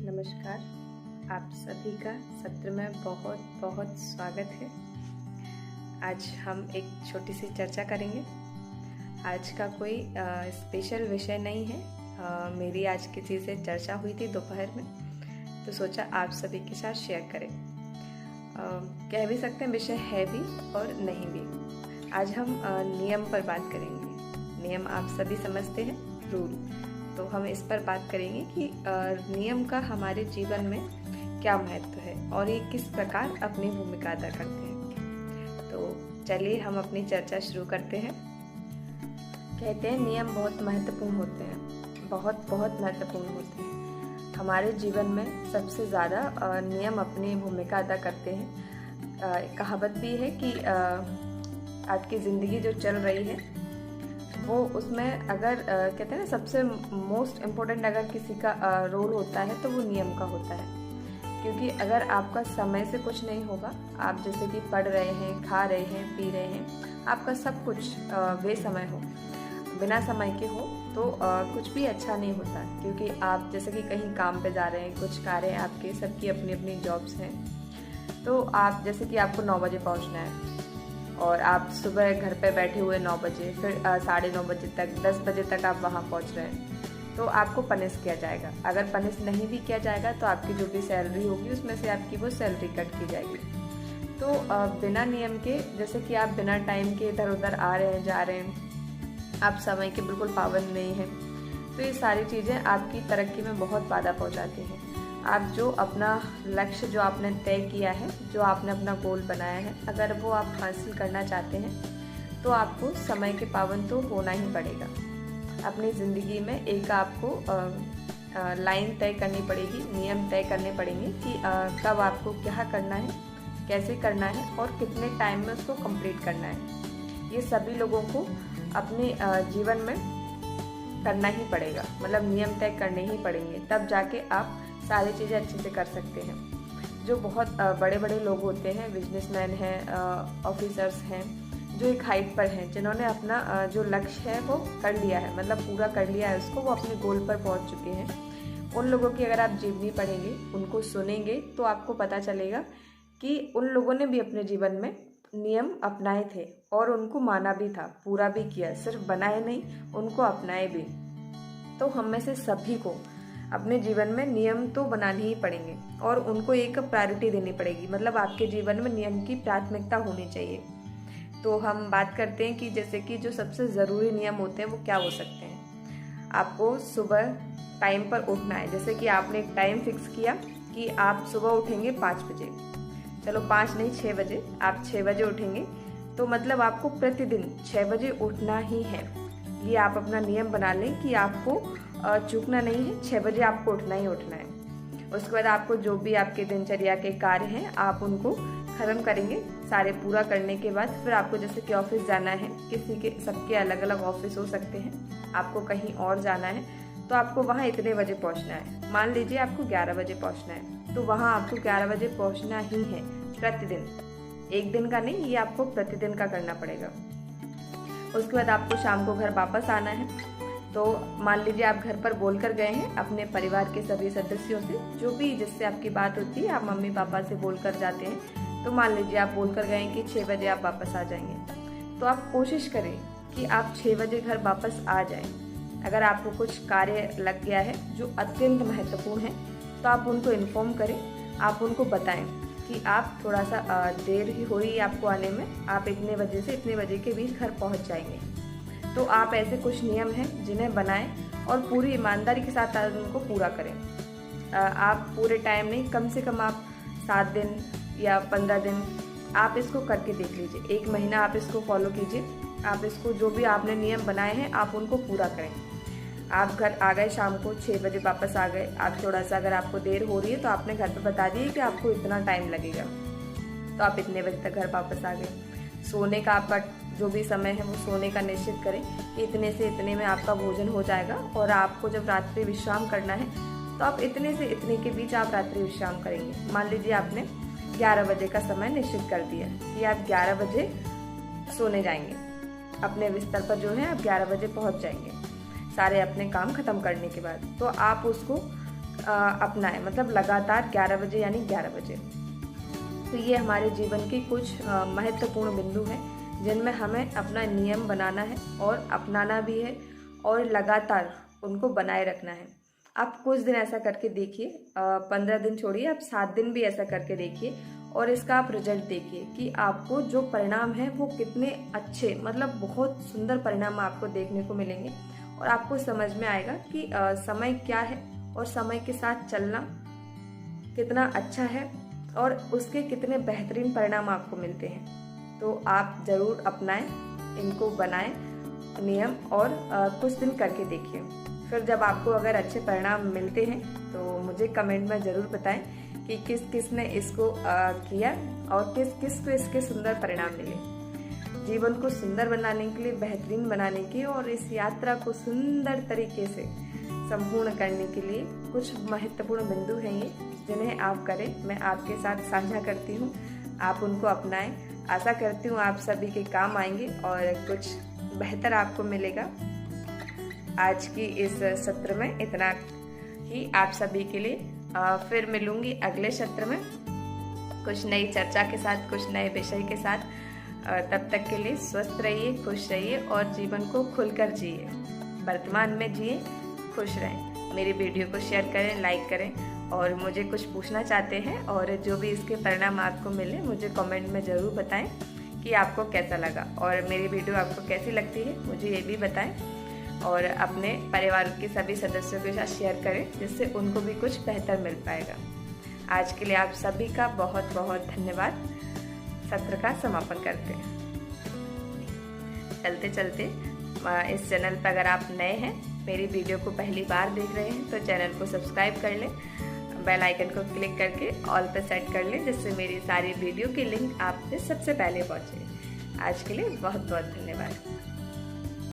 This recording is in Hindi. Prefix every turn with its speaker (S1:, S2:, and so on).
S1: नमस्कार। आप सभी का सत्र में बहुत बहुत स्वागत है। आज हम एक छोटी सी चर्चा करेंगे। आज का कोई स्पेशल विषय नहीं है। मेरी आज किसी से चर्चा हुई थी दोपहर में, तो सोचा आप सभी के साथ शेयर करें। कह भी सकते हैं विषय है भी और नहीं भी। आज हम नियम पर बात करेंगे। नियम आप सभी समझते हैं, रूल। तो हम इस पर बात करेंगे कि नियम का हमारे जीवन में क्या महत्व है और ये किस प्रकार अपनी भूमिका अदा करते हैं। तो चलिए हम अपनी चर्चा शुरू करते हैं। कहते हैं नियम बहुत महत्वपूर्ण होते हैं, बहुत बहुत महत्वपूर्ण होते हैं। हमारे जीवन में सबसे ज़्यादा नियम अपनी भूमिका अदा करते हैं। कहावत भी है कि आपकी ज़िंदगी जो चल रही है वो उसमें अगर कहते हैं ना, सबसे मोस्ट इम्पोर्टेंट अगर किसी का रोल होता है तो वो नियम का होता है। क्योंकि अगर आपका समय से कुछ नहीं होगा, आप जैसे कि पढ़ रहे हैं, खा रहे हैं, पी रहे हैं, आपका सब कुछ बेसमय हो, बिना समय के हो, तो कुछ भी अच्छा नहीं होता। क्योंकि आप जैसे कि कहीं काम पे जा रहे हैं, कुछ कार्य हैं आपके, सबकी अपनी अपनी जॉब्स हैं। तो आप जैसे कि आपको 9 बजे पहुँचना है और आप सुबह घर पे बैठे हुए 9 बजे, फिर 9:30 बजे तक, 10 बजे तक आप वहाँ पहुँच रहे हैं, तो आपको पनिश किया जाएगा। अगर पनिश नहीं भी किया जाएगा तो आपकी जो भी सैलरी होगी उसमें से आपकी वो सैलरी कट की जाएगी। तो बिना नियम के, जैसे कि आप बिना टाइम के इधर उधर आ रहे हैं, जा रहे हैं, आप समय के बिल्कुल पाबंद नहीं हैं, तो ये सारी चीज़ें आपकी तरक्की में बहुत बाधा पहुँचाती हैं। आप जो अपना लक्ष्य जो आपने तय किया है, जो आपने अपना गोल बनाया है, अगर वो आप हासिल करना चाहते हैं तो आपको समय के पाबंद तो होना ही पड़ेगा। अपनी ज़िंदगी में एक आपको लाइन तय करनी पड़ेगी, नियम तय करने पड़ेंगे कि कब आपको क्या करना है, कैसे करना है और कितने टाइम में उसको कंप्लीट करना है। ये सभी लोगों को अपने जीवन में करना ही पड़ेगा, मतलब नियम तय करने ही पड़ेंगे, तब जाके आप सारी चीज़ें अच्छे से कर सकते हैं। जो बहुत बड़े बड़े लोग होते हैं, बिजनेसमैन हैं, ऑफिसर्स हैं, जो एक हाइट पर हैं, जिन्होंने अपना जो लक्ष्य है वो कर लिया है, मतलब पूरा कर लिया है उसको, वो अपने गोल पर पहुंच चुके हैं। उन लोगों की अगर आप जीवनी पढ़ेंगे, उनको सुनेंगे, तो आपको पता चलेगा कि उन लोगों ने भी अपने जीवन में नियम अपनाए थे और उनको माना भी था, पूरा भी किया, सिर्फ बनाए नहीं, उनको अपनाए भी। तो हम में से सभी को अपने जीवन में नियम तो बनाने ही पड़ेंगे और उनको एक प्रायोरिटी देनी पड़ेगी, मतलब आपके जीवन में नियम की प्राथमिकता होनी चाहिए। तो हम बात करते हैं कि जैसे कि जो सबसे ज़रूरी नियम होते हैं वो क्या हो सकते हैं। आपको सुबह टाइम पर उठना है। जैसे कि आपने एक टाइम फिक्स किया कि आप सुबह उठेंगे 5 बजे, चलो 5 नहीं 6 बजे, आप 6 बजे उठेंगे, तो मतलब आपको प्रतिदिन 6 बजे उठना ही है। ये आप अपना नियम बना लें कि आपको चूकना नहीं है, 6 बजे आपको उठना ही उठना है। उसके बाद आपको जो भी आपके दिनचर्या के कार्य हैं आप उनको ख़त्म करेंगे। सारे पूरा करने के बाद फिर आपको जैसे कि ऑफिस जाना है, किसी के सबके अलग अलग ऑफिस हो सकते हैं, आपको कहीं और जाना है तो आपको वहाँ इतने बजे पहुँचना है। मान लीजिए आपको 11 बजे पहुँचना है, तो वहाँ आपको 11 बजे पहुँचना ही है प्रतिदिन। एक दिन का नहीं, ये आपको प्रतिदिन का करना पड़ेगा। उसके बाद आपको शाम को घर वापस आना है। तो मान लीजिए आप घर पर बोल कर गए हैं अपने परिवार के सभी सदस्यों से, जो भी जिससे आपकी बात होती है, आप मम्मी पापा से बोल कर जाते हैं, तो मान लीजिए आप बोल कर गए हैं कि 6 बजे आप वापस आ जाएंगे। तो आप कोशिश करें कि आप 6 बजे घर वापस आ जाएं। अगर आपको कुछ कार्य लग गया है जो अत्यंत महत्वपूर्ण है तो आप उनको इन्फॉर्म करें, आप उनको बताएं कि आप थोड़ा सा देर ही हो रही है आपको आने में, आप इतने बजे से इतने बजे के बीच घर पहुँच जाएंगे। तो आप ऐसे कुछ नियम हैं जिन्हें बनाएं और पूरी ईमानदारी के साथ उनको पूरा करें। आप पूरे टाइम नहीं, कम से कम आप 7 दिन या 15 दिन आप इसको करके देख लीजिए। 1 महीना आप इसको फॉलो कीजिए। आप इसको जो भी आपने नियम बनाए हैं आप उनको पूरा करें। आप घर आ गए, शाम को 6 बजे वापस आ गए, आप थोड़ा सा अगर आपको देर हो रही है तो आपने घर पर बता दिए कि आपको इतना टाइम लगेगा, तो आप इतने बजे तक घर वापस आ गए। सोने का आपका जो भी समय है वो सोने का निश्चित करें कि इतने से इतने में आपका भोजन हो जाएगा, और आपको जब रात्रि विश्राम करना है तो आप इतने से इतने के बीच आप रात्रि विश्राम करेंगे। मान लीजिए आपने 11 बजे का समय निश्चित कर दिया कि आप 11 बजे सोने जाएंगे, अपने बिस्तर पर जो है आप 11 बजे पहुंच जाएंगे सारे अपने काम खत्म करने के बाद। तो आप उसको अपनाएं, मतलब लगातार 11 बजे यानी 11 बजे। तो ये हमारे जीवन की कुछ महत्वपूर्ण बिंदु हैं जिनमें हमें अपना नियम बनाना है और अपनाना भी है और लगातार उनको बनाए रखना है। आप कुछ दिन ऐसा करके देखिए, 15 दिन छोड़िए, आप 7 दिन भी ऐसा करके देखिए और इसका आप रिजल्ट देखिए कि आपको जो परिणाम है वो कितने अच्छे, मतलब बहुत सुंदर परिणाम आपको देखने को मिलेंगे। और आपको समझ में आएगा कि समय क्या है और समय के साथ चलना कितना अच्छा है और उसके कितने बेहतरीन परिणाम आपको मिलते हैं। तो आप ज़रूर अपनाएं, इनको बनाएं नियम और कुछ दिन करके देखिए। फिर जब आपको अगर अच्छे परिणाम मिलते हैं तो मुझे कमेंट में ज़रूर बताएं कि किस किस ने इसको किया और किस किस को इसके सुंदर परिणाम मिले। जीवन को सुंदर बनाने के लिए, बेहतरीन बनाने के और इस यात्रा को सुंदर तरीके से संपूर्ण करने के लिए कुछ महत्वपूर्ण बिंदु हैं ये, जिन्हें आप करें। मैं आपके साथ साझा करती हूँ, आप उनको अपनाएं। आशा करती हूँ आप सभी के काम आएंगे और कुछ बेहतर आपको मिलेगा। आज की इस सत्र में इतना ही आप सभी के लिए। फिर मिलूंगी अगले सत्र में कुछ नई चर्चा के साथ, कुछ नए विषय के साथ। तब तक के लिए स्वस्थ रहिए, खुश रहिए और जीवन को खुलकर जिए। वर्तमान में जिए, खुश रहें। मेरी वीडियो को शेयर करें, लाइक करें और मुझे कुछ पूछना चाहते हैं और जो भी इसके परिणाम आपको मिले मुझे कमेंट में ज़रूर बताएं कि आपको कैसा लगा और मेरी वीडियो आपको कैसी लगती है, मुझे ये भी बताएं। और अपने परिवार के सभी सदस्यों के साथ शेयर करें जिससे उनको भी कुछ बेहतर मिल पाएगा। आज के लिए आप सभी का बहुत बहुत धन्यवाद। सत्र का समापन करते हैं। चलते चलते इस चैनल पर अगर आप नए हैं, मेरी वीडियो को पहली बार देख रहे हैं, तो चैनल को सब्सक्राइब कर लें, बेल आइकन को क्लिक करके ऑल पर सेट कर लें जिससे मेरी सारी वीडियो की लिंक आप पे सबसे पहले पहुँचे। आज के लिए बहुत बहुत धन्यवाद।